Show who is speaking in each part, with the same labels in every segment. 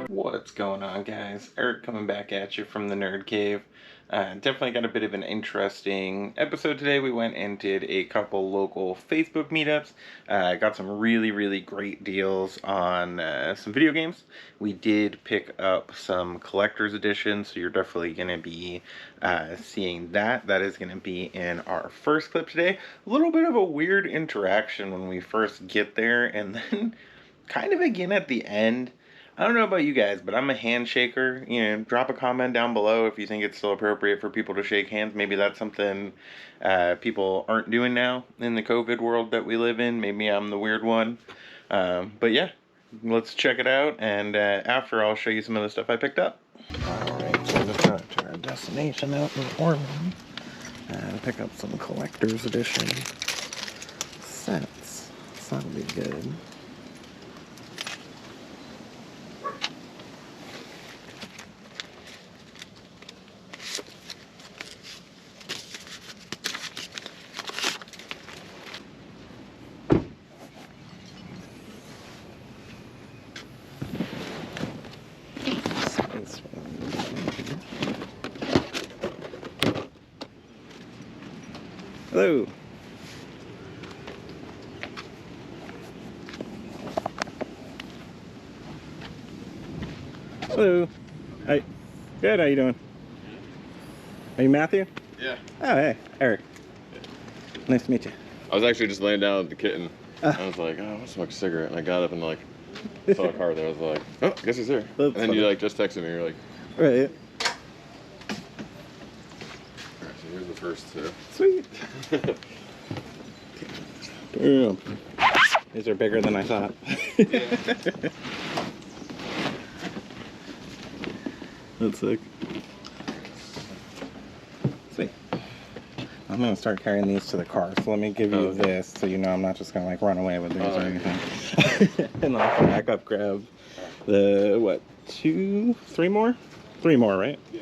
Speaker 1: What's going on, guys? Eric coming back at you from the Nerd Cave. Definitely got a bit of an interesting episode today. We went and did a couple local Facebook meetups. Got some really great deals on some video games. We did pick up some collector's editions, so you're definitely going to be seeing that. That is going to be in our first clip today. A little bit of a weird interaction when we first get there, and then kind of again at the end. I don't know about you guys, but I'm a handshaker. You know, drop a comment down below if you think it's still appropriate for people to shake hands. Maybe that's something people aren't doing now in the COVID world that we live in. Maybe I'm the weird one. But yeah, let's check it out. And after, I'll show you some of the stuff I picked up. Alright, so just got to our destination out in Orland. Pick up some collector's edition sets. So that'll be good. Hello. Hello. Hi. Good. How you doing? Are you Matthew?
Speaker 2: Yeah.
Speaker 1: Oh, hey, Eric.
Speaker 2: Yeah.
Speaker 1: Nice to meet you.
Speaker 2: I was actually just laying down with the kitten. I was like, oh, I want to smoke a cigarette. And I got up and like saw a car there. I was like, oh, I guess he's here.
Speaker 1: That's
Speaker 2: and then
Speaker 1: funny.
Speaker 2: you like just texted me. You're like,
Speaker 1: Right.
Speaker 2: all right, so here's the first two.
Speaker 1: Sweet. Damn. These are bigger than I thought. That's sick. Sweet. I'm gonna start carrying these to the car, so let me give you this so you know I'm not just gonna like run away with these or anything. And I'll come back up, grab the what, three more, right?
Speaker 2: Yeah.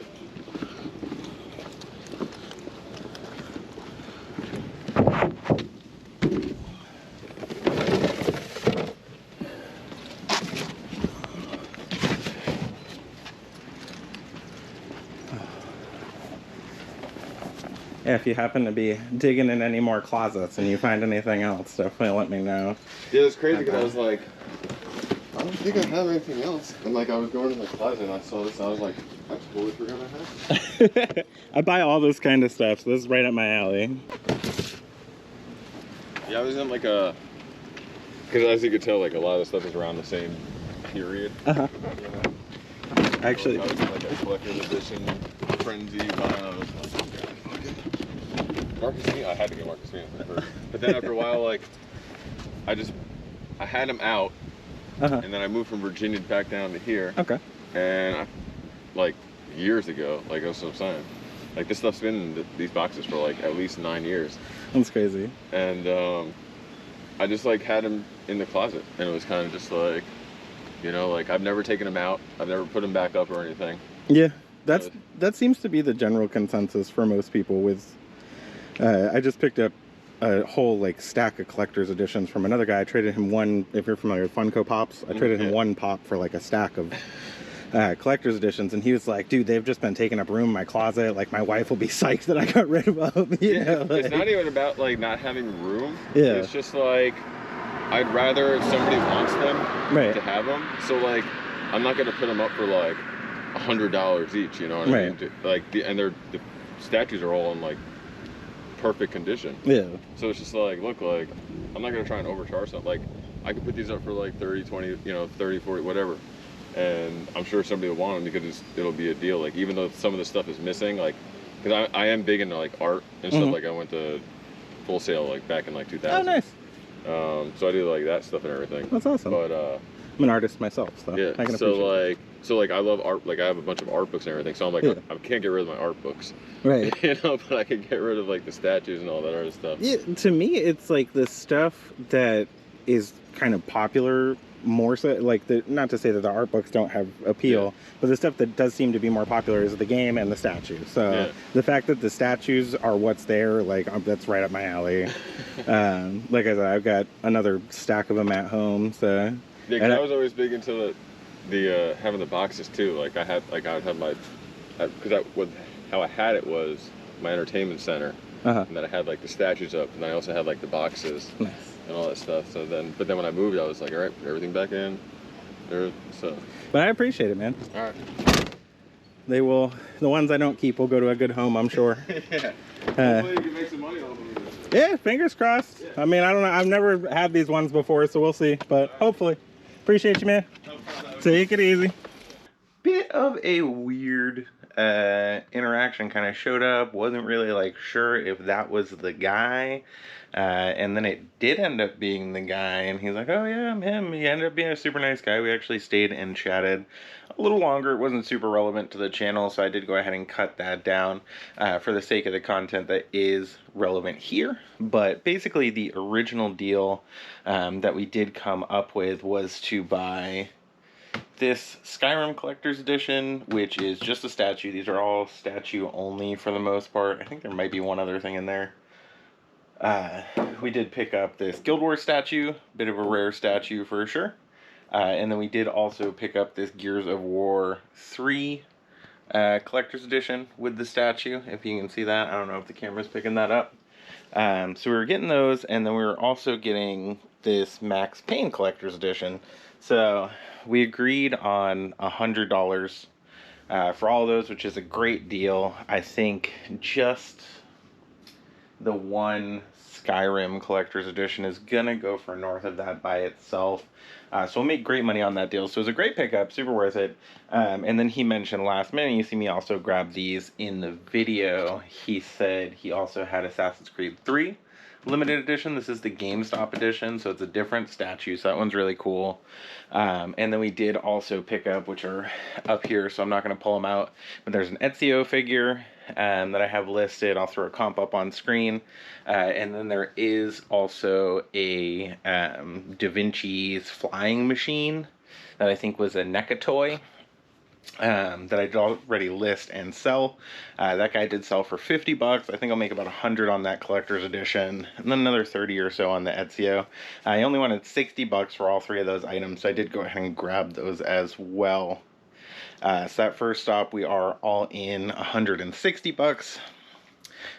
Speaker 1: Yeah, if you happen to be digging in any more closets and you find anything else, definitely let me know.
Speaker 2: Yeah, it's crazy because I was like, I don't think I have anything else. And like I was going in the closet and I saw this and I was like, I totally forgot I had it.
Speaker 1: I buy all this kind of stuff, so this is right up my alley.
Speaker 2: Yeah, I was in like a, because as you could tell, like a lot of the stuff is around the same period.
Speaker 1: Uh-huh.
Speaker 2: You know?
Speaker 1: Actually,
Speaker 2: I was in like a collector's edition frenzy while I was like, Marcus Mead, I had to get Marcus Mead first. But then after a while, like, I had him out, and then I moved from Virginia back down to here.
Speaker 1: Okay.
Speaker 2: And like years ago, like that's what I'm saying. Like this stuff's been in these boxes for like at least 9 years.
Speaker 1: That's crazy.
Speaker 2: And I just like had him in the closet, and it was kind of just like, you know, like I've never taken him out, I've never put him back up or anything.
Speaker 1: Yeah, that seems to be the general consensus for most people with. I just picked up a whole like stack of collector's editions from another guy. I traded him one, if you're familiar with Funko Pops, I traded him one pop for like a stack of collector's editions, and he was like, dude, they've just been taking up room in my closet, like my wife will be psyched that I got rid of them. You know, like,
Speaker 2: it's not even about like not having room.
Speaker 1: Yeah.
Speaker 2: It's just like I'd rather if somebody wants them to have them. So like I'm not gonna put them up for like $100 each, you know what I mean? Like the statues are all in like perfect condition. Yeah. So it's just like, look, like I'm not gonna try and overcharge something. Like I could put these up for like 30, 20, you know, 30, 40, whatever. And I'm sure somebody will want them because it'll be a deal. Like even though some of the stuff is missing, like because I am big into like art and stuff. Like I went to Full Sail like back in like 2000.
Speaker 1: Oh, nice.
Speaker 2: So I do like that stuff and everything.
Speaker 1: That's awesome.
Speaker 2: But
Speaker 1: I'm an artist myself, so
Speaker 2: yeah.
Speaker 1: I can
Speaker 2: So like I love art. Like I have a bunch of art books and everything. So I'm like I can't get rid of my art books.
Speaker 1: Right.
Speaker 2: You know, but I can get rid of like the statues and all that other stuff.
Speaker 1: Yeah. To me, it's like the stuff that is kind of popular more so, like not to say that the art books don't have appeal, but the stuff that does seem to be more popular is the game and the statues. So the fact that the statues are what's there, like that's right up my alley. Like I said, I've got another stack of them at home. So
Speaker 2: yeah, 'cause I was always big into the having the boxes too. Like I would have my, because how I had it was my entertainment center, and then I had like the statues up, and I also had like the boxes and all that stuff. So then, but then when I moved, I was like, all right, put everything back in there. So.
Speaker 3: But I appreciate it, man.
Speaker 2: All right.
Speaker 3: They will. The ones I don't keep will go to a good home, I'm sure.
Speaker 2: Yeah. Hopefully you can make some money off of them.
Speaker 3: Yeah, fingers crossed. Yeah. I mean, I don't know. I've never had these ones before, so we'll see. But hopefully. Appreciate you, man. Take it easy.
Speaker 1: Bit of a weird interaction. Kind of showed up, wasn't really like sure if that was the guy, and then it did end up being the guy, and he's like, oh yeah, I'm him. He ended up being a super nice guy. We actually stayed and chatted a little longer. It wasn't super relevant to the channel, so I did go ahead and cut that down for the sake of the content that is relevant here. But basically the original deal that we did come up with was to buy this Skyrim Collector's Edition, which is just a statue. These are all statue only for the most part. I think there might be one other thing in there. We did pick up this Guild Wars statue, bit of a rare statue for sure. And then we did also pick up this Gears of War 3 Collector's Edition with the statue, if you can see that. I don't know if the camera's picking that up. So we were getting those, and then we were also getting this Max Payne Collector's Edition. So we agreed on $100 for all of those, which is a great deal. I think just the one Skyrim Collector's Edition is gonna go for north of that by itself. So we'll make great money on that deal. So it was a great pickup, super worth it. And then he mentioned last minute, you see me also grab these in the video. He said he also had Assassin's Creed 3 limited edition. This is the GameStop edition, so it's a different statue, so that one's really cool. And then we did also pick up, which are up here, so I'm not going to pull them out, but there's an Ezio figure that I have listed. I'll throw a comp up on screen. And then there is also a Da Vinci's flying machine that I think was a NECA toy. That I'd already list and sell. That guy did sell for $50. I think I'll make about 100 on that collector's edition, and then another 30 or so on the Ezio. I only wanted $60 for all three of those items, so I did go ahead and grab those as well. So that first stop, we are all in $160.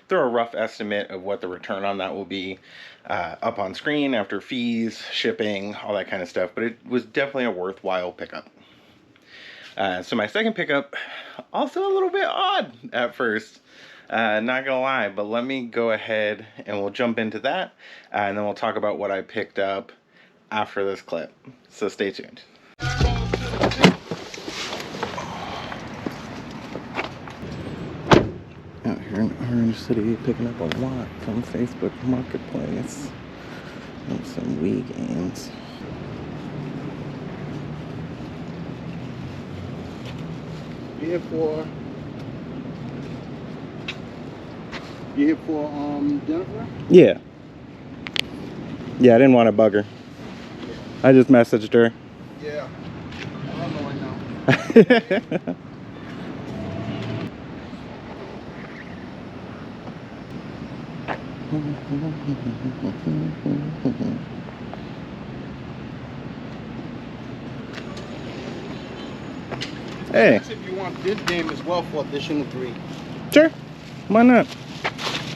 Speaker 1: Throw a rough estimate of what the return on that will be up on screen after fees, shipping, all that kind of stuff, but it was definitely a worthwhile pickup. So my second pickup, also a little bit odd at first, not gonna lie, but let me go ahead and we'll jump into that, and then we'll talk about what I picked up after this clip. So stay tuned. Out here in Orange City, picking up a lot from Facebook Marketplace and some Wii games.
Speaker 4: You here for Jennifer?
Speaker 3: Yeah. Yeah, I didn't want to bug her. I just messaged her.
Speaker 4: Yeah. I don't know right now.
Speaker 3: Hey.
Speaker 4: If you want this game as well for additional 3.
Speaker 3: Sure. Why not?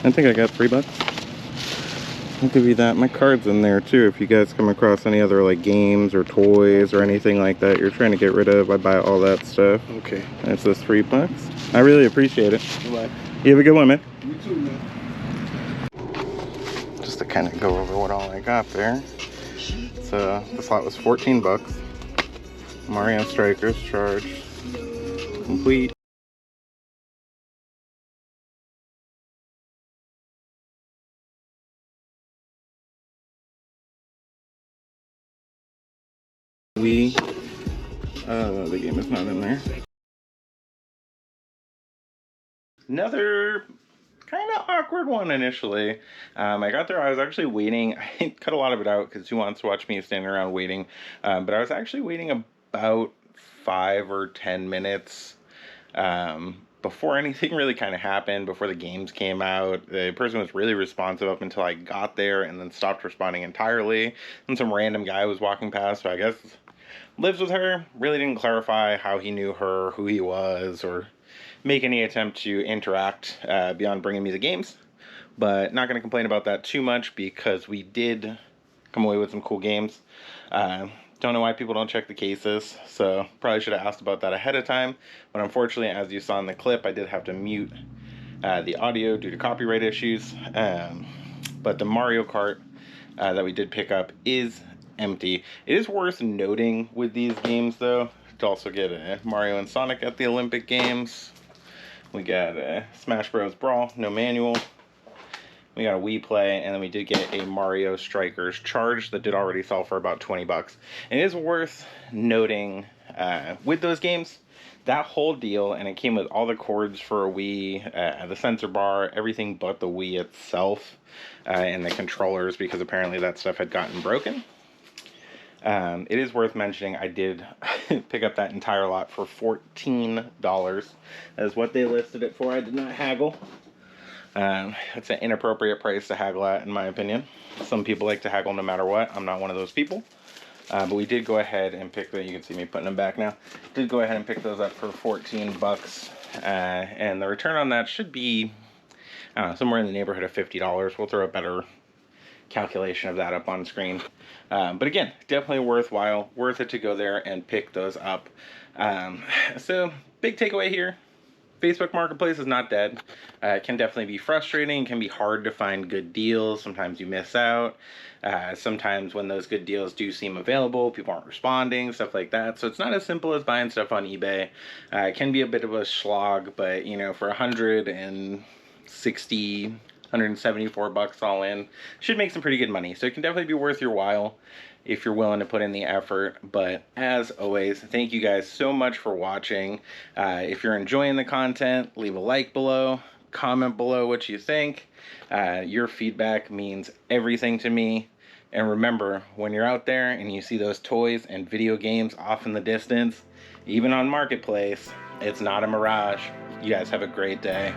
Speaker 3: I think I got $3. I'll give you that. My card's in there too. If you guys come across any other like games or toys or anything like that you're trying to get rid of, I buy all that stuff.
Speaker 4: Okay.
Speaker 3: That's this $3. I really appreciate it.
Speaker 4: Right.
Speaker 3: You have a good one, man.
Speaker 4: You too, man.
Speaker 1: Just to kind of go over what all I got there. So this lot was $14. Mario Strikers charged. Complete. The game is not in there. Another kind of awkward one initially. I got there, I was actually waiting. I cut a lot of it out because who wants to watch me standing around waiting? But I was actually waiting about 5 or 10 minutes before anything really kind of happened, before the games came out. The person was really responsive up until I got there and then stopped responding entirely. And some random guy was walking past, so I guess lives with her. Really didn't clarify how he knew her, who he was, or make any attempt to interact beyond bringing me the games. But not going to complain about that too much because we did come away with some cool games. Don't know why people don't check the cases, so probably should have asked about that ahead of time. But unfortunately, as you saw in the clip, I did have to mute the audio due to copyright issues. But the Mario Kart that we did pick up is empty. It is worth noting with these games, though, to also get Mario and Sonic at the Olympic Games. We got Smash Bros. Brawl, no manual. We got a Wii Play, and then we did get a Mario Strikers Charge that did already sell for about 20 bucks. And it is worth noting with those games, that whole deal, and it came with all the cords for a Wii, the sensor bar, everything but the Wii itself, and the controllers, because apparently that stuff had gotten broken. It is worth mentioning I did pick up that entire lot for $14. That is what they listed it for. I did not haggle. It's an inappropriate price to haggle at, in my opinion. Some people like to haggle no matter what. I'm not one of those people. But we did go ahead and pick you can see me putting them back now. Did go ahead and pick those up for 14 bucks. And the return on that should be, I don't know, somewhere in the neighborhood of $50. We'll throw a better calculation of that up on screen. But again, definitely worthwhile. Worth it to go there and pick those up. So, big takeaway here. Facebook Marketplace is not dead. It can definitely be frustrating. It can be hard to find good deals. Sometimes you miss out. Sometimes when those good deals do seem available, people aren't responding, stuff like that. So it's not as simple as buying stuff on eBay. It can be a bit of a slog, but you know, for 174 bucks all in, should make some pretty good money. So it can definitely be worth your while if you're willing to put in the effort. But as always, thank you guys so much for watching. If you're enjoying the content, leave a like below, comment below what you think. Your feedback means everything to me. And remember, when you're out there and you see those toys and video games off in the distance, even on Marketplace, it's not a mirage. You guys have a great day.